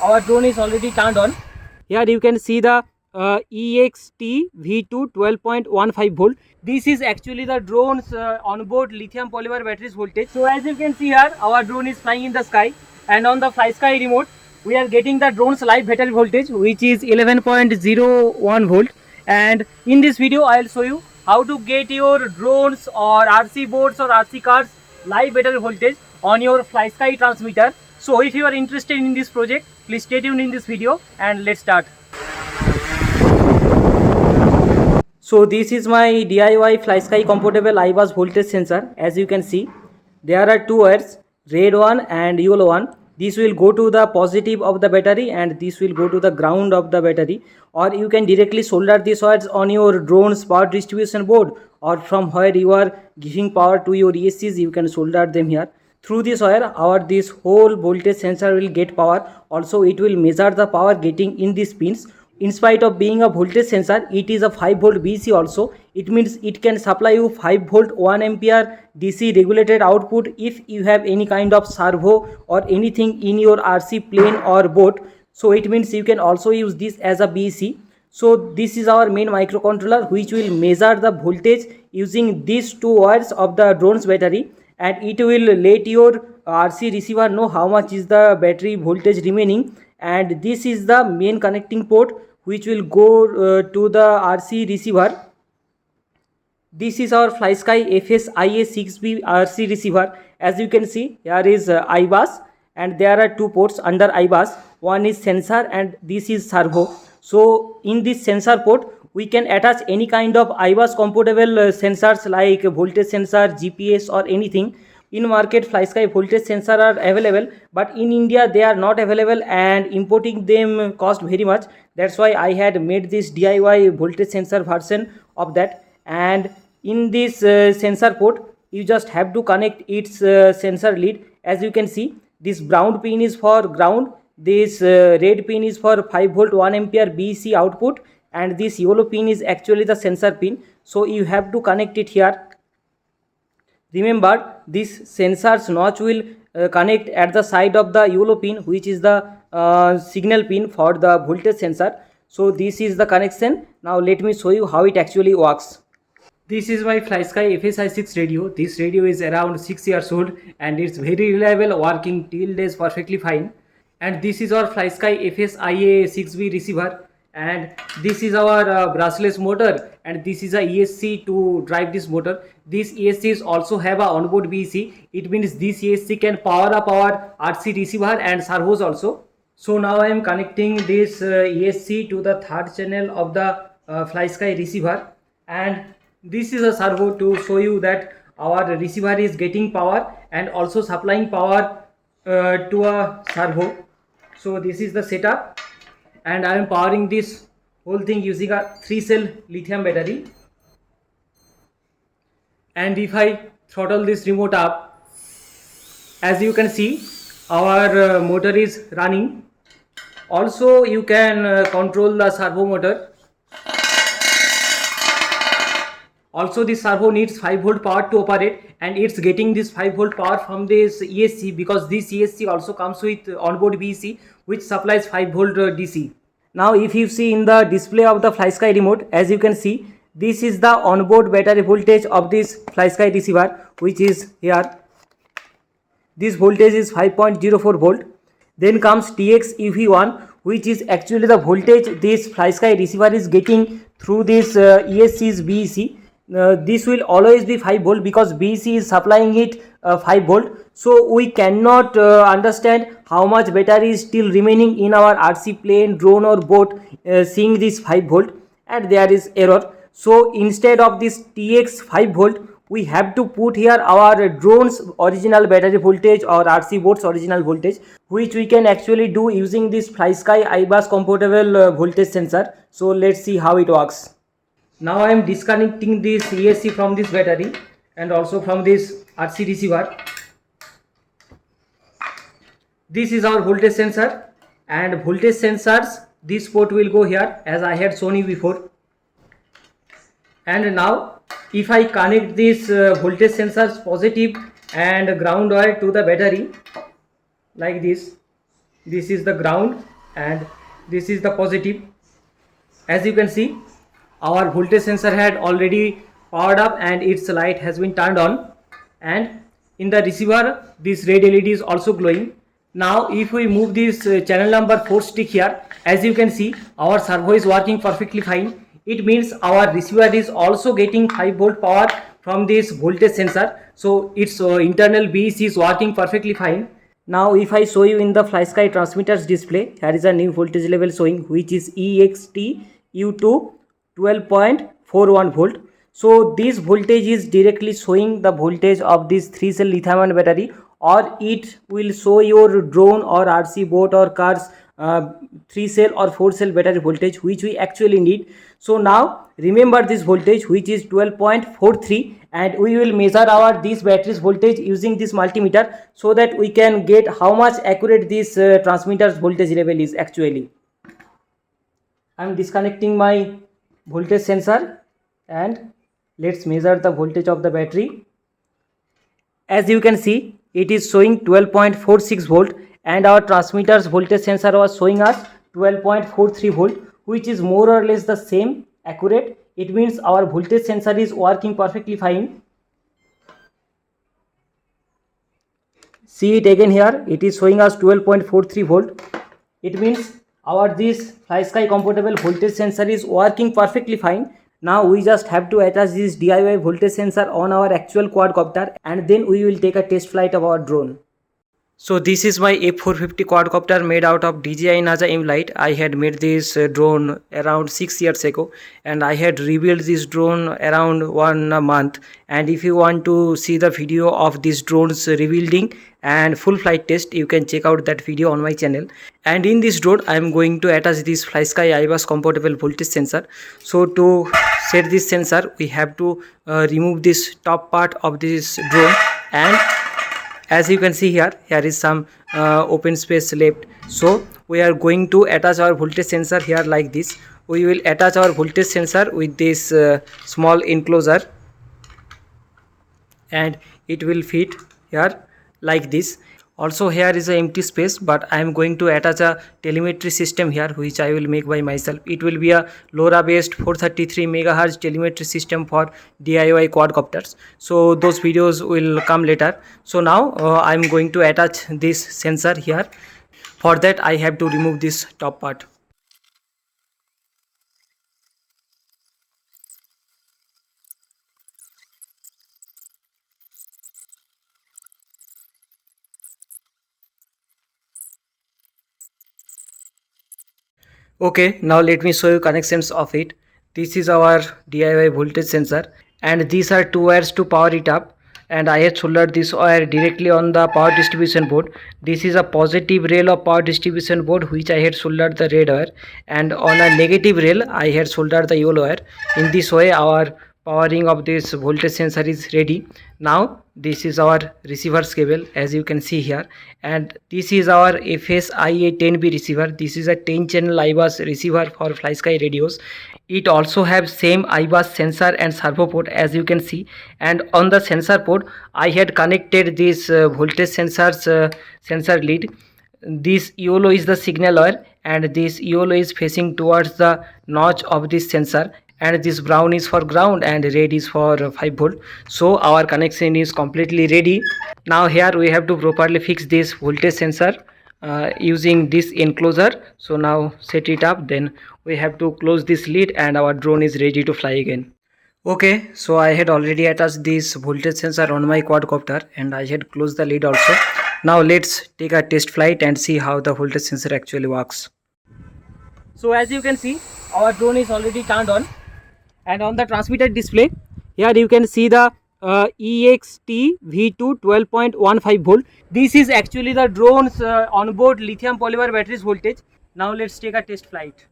Our drone is already turned on. Here you can see the EXT V2 12.15 volt. This is actually the drone's onboard lithium polymer batteries voltage. So as you can see here, our drone is flying in the sky, and on the FlySky remote we are getting the drone's live battery voltage, which is 11.01 volt. And in this video I will show you how to get your drones or RC boards or RC cars live battery voltage on your FlySky transmitter. So if you are interested in this project, please stay tuned in this video and let's start. So this is my DIY FlySky compatible iBus voltage sensor. As you can see, there are two wires, red one and yellow one. This will go to the positive of the battery and this will go to the ground of the battery. Or you can directly solder these wires on your drone's power distribution board, or from where you are giving power to your ESCs, you can solder them here. Through this wire, this whole voltage sensor will get power. Also, it will measure the power getting in these pins. In spite of being a voltage sensor, it is a 5 volt BEC also. It means it can supply you 5 volt 1 ampere DC regulated output if you have any kind of servo or anything in your RC plane or boat. So it means you can also use this as a BEC. So this is our main microcontroller, which will measure the voltage using these two wires of the drone's battery, and it will let your RC receiver know how much is the battery voltage remaining. And this is the main connecting port which will go to the RC receiver. This is our FlySky FS-i6 RC receiver. As you can see, here is iBus, and there are two ports under iBus. One is sensor and this is servo. So in this sensor port, we can attach any kind of iBus compatible sensors like voltage sensor, GPS or anything. In market, FlySky voltage sensor are available, but in India they are not available and importing them cost very much. That's why I had made this DIY voltage sensor version of that. And in this sensor port, you just have to connect its sensor lead. As you can see, this brown pin is for ground, this red pin is for 5 volt 1 ampere BEC output, and this yellow pin is actually the sensor pin. So you have to connect it here. Remember, this sensor's notch will connect at the side of the yellow pin, which is the signal pin for the voltage sensor. So this is the connection. Now let me show you how it actually works. This is my FlySky FS-i6 radio. This radio is around 6 years old and it's very reliable, working till days perfectly fine. And this is our FlySky FS-i6B receiver. And this is our brushless motor, and this is a ESC to drive this motor. These ESCs also have a onboard BEC. It means this ESC can power up our RC receiver and servos also. So now I am connecting this ESC to the third channel of the FlySky receiver, and this is a servo to show you that our receiver is getting power and also supplying power to a servo. So this is the setup, and I am powering this whole thing using a 3-cell lithium battery. And if I throttle this remote up, as you can see, our motor is running. Also you can control the servo motor. Also this servo needs 5 volt power to operate, and it's getting this 5 volt power from this ESC, because this ESC also comes with onboard BEC which supplies 5 volt DC. Now if you see in the display of the FlySky remote, as you can see, this is the onboard battery voltage of this FlySky receiver, which is here. This voltage is 5.04 volt. Then comes TX-UV1, which is actually the voltage this FlySky receiver is getting through this ESC's BEC. This will always be 5 volt because BEC is supplying it 5 volt. So we cannot understand how much battery is still remaining in our RC plane, drone or boat seeing this 5 volt, and there is error. So instead of this TX 5 volt, we have to put here our drone's original battery voltage or RC boat's original voltage, which we can actually do using this FlySky iBus compatible voltage sensor. So let's see how it works. Now I am disconnecting this ESC from this battery and also from this RC receiver. This is our voltage sensor, and voltage sensors, this port will go here as I had shown you before. And now if I connect this voltage sensors positive and ground wire to the battery like this, this is the ground and this is the positive. As you can see, our voltage sensor had already powered up and its light has been turned on, and in the receiver this red LED is also glowing. Now if we move this channel number 4 stick here, as you can see our servo is working perfectly fine. It means our receiver is also getting 5 volt power from this voltage sensor, so its internal BEC is working perfectly fine. Now if I show you in the FlySky transmitters display, here is a new voltage level showing, which is EXT U2 12.41 volt. So this voltage is directly showing the voltage of this 3 cell lithium ion battery, or it will show your drone or RC boat or cars 3 cell or 4 cell battery voltage, which we actually need. So now remember this voltage, which is 12.43, and we will measure our this battery's voltage using this multimeter, so that we can get how much accurate this transmitter's voltage level is actually. I am disconnecting my voltage sensor and let's measure the voltage of the battery. As you can see, it is showing 12.46 volt, and our transmitter's voltage sensor was showing us 12.43 volt, which is more or less the same accurate. It means our voltage sensor is working perfectly fine. See it again here, it is showing us 12.43 volt. It means our this FlySky compatible voltage sensor is working perfectly fine. Now we just have to attach this DIY voltage sensor on our actual quadcopter, and then we will take a test flight of our drone. So this is my F450 quadcopter made out of DJI NASA M-Lite. I had made this drone around 6 years ago, and I had rebuilt this drone around 1 month. And if you want to see the video of this drone's rebuilding and full flight test, you can check out that video on my channel. And in this drone I am going to attach this FlySky iBus compatible voltage sensor. So to set this sensor, we have to remove this top part of this drone, and as you can see here is some open space left. So we are going to attach our voltage sensor here like this. We will attach our voltage sensor with this small enclosure, and it will fit here like this. Also here is an empty space, but I am going to attach a telemetry system here, which I will make by myself. It will be a LoRa based 433 MHz telemetry system for DIY quadcopters. So those videos will come later. So now I am going to attach this sensor here. For that I have to remove this top part. Okay, now let me show you connections of it. This is our DIY voltage sensor, and these are 2 wires to power it up, and I have soldered this wire directly on the power distribution board. This is a positive rail of power distribution board, which I had soldered the red wire, and on a negative rail I had soldered the yellow wire. In this way our powering of this voltage sensor is ready. Now this is our receiver's cable, as you can see here, and this is our FSIA-10B receiver. This is a 10 channel iBus receiver for FlySky radios. It also have same iBus sensor and servo port, as you can see, and on the sensor port I had connected this voltage sensor lead. This yellow is the signal wire, and this yellow is facing towards the notch of this sensor, and this brown is for ground and red is for 5 volt. So our connection is completely ready. Now here we have to properly fix this voltage sensor using this enclosure. So now set it up, then we have to close this lid, and our drone is ready to fly again. Okay, so I had already attached this voltage sensor on my quadcopter, and I had closed the lid also. Now let's take a test flight and see how the voltage sensor actually works. So as you can see, our drone is already turned on, and on the transmitter display here you can see the EXT V2 12.15 volt. This is actually the drone's onboard lithium polymer batteries voltage. Now let's take a test flight.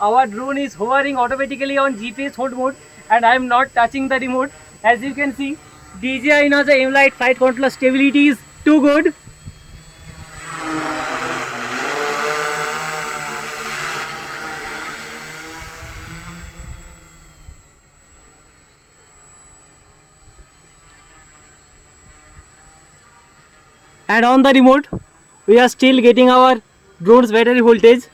our drone is hovering automatically on GPS hold mode, and I am not touching the remote. As you can see, DJI NASA aim-light flight controller stability is too good. And on the remote, we are still getting our drone's battery voltage.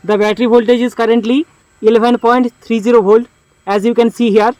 The battery voltage is currently 11.30 volt, as you can see here.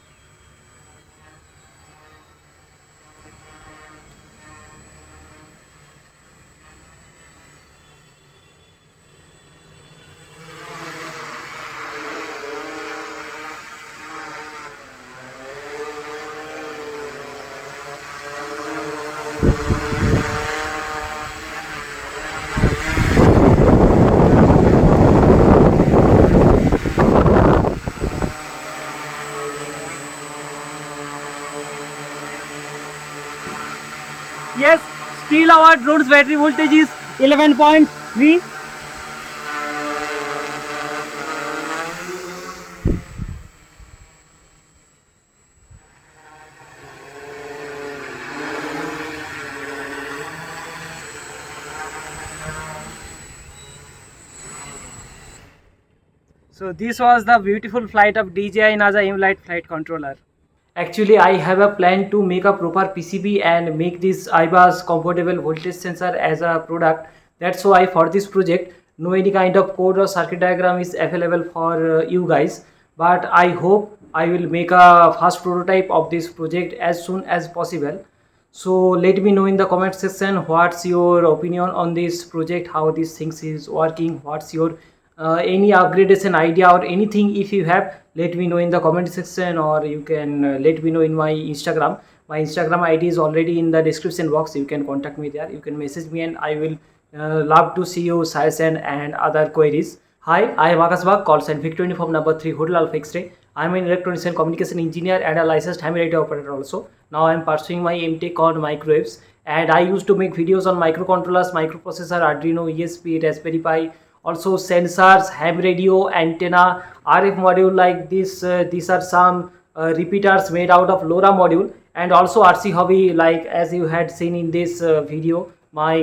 Yes, still our drone's battery voltage is 11.3. So this was the beautiful flight of DJI NASA aim-light flight controller. Actually, I have a plan to make a proper PCB and make this IBUS compatible voltage sensor as a product. That's why for this project, no any kind of code or circuit diagram is available for you guys. But I hope I will make a first prototype of this project as soon as possible. So let me know in the comment section what's your opinion on this project, how these things is working, what's your any upgradation idea or anything. If you have, let me know in the comment section, or you can let me know in my Instagram. My Instagram ID is already in the description box. You can contact me there, you can message me, and I will love to see your suggestion and other queries. Hi, I am AkashWave, call sign Victor Uniform number 3 Hotel Alpha X-ray. I am an electronics and communication engineer and a licensed ham radio operator also. Now I am pursuing my MTech on microwaves, and I used to make videos on microcontrollers, microprocessor, Arduino, ESP, Raspberry Pi, also sensors, ham radio, antenna, RF module like this. These are some repeaters made out of LoRa module, and also RC hobby, like as you had seen in this video, my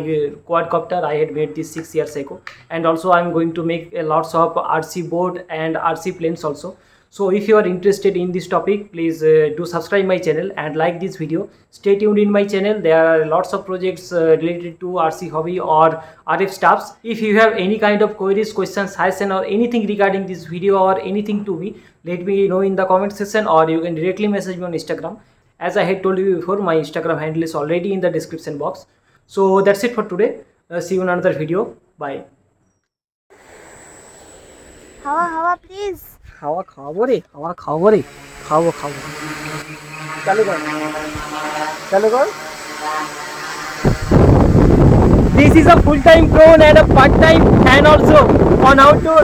quadcopter I had made this 6 years ago. And also I'm going to make lots of RC board and RC planes also. So if you are interested in this topic, please do subscribe my channel and like this video. Stay tuned in my channel. There are lots of projects related to RC hobby or RF stuffs. If you have any kind of queries, questions, suggestion, or anything regarding this video or anything to me, let me know in the comment section, or you can directly message me on Instagram. As I had told you before, my Instagram handle is already in the description box. So that's it for today. See you in another video. Bye. হাওয়া please হাওয়া খাবো রে, হাওয়া খাবো রে, খাবো চালু কর, চালু কর। This is a full-time drone and a part-time fan also on outdoor.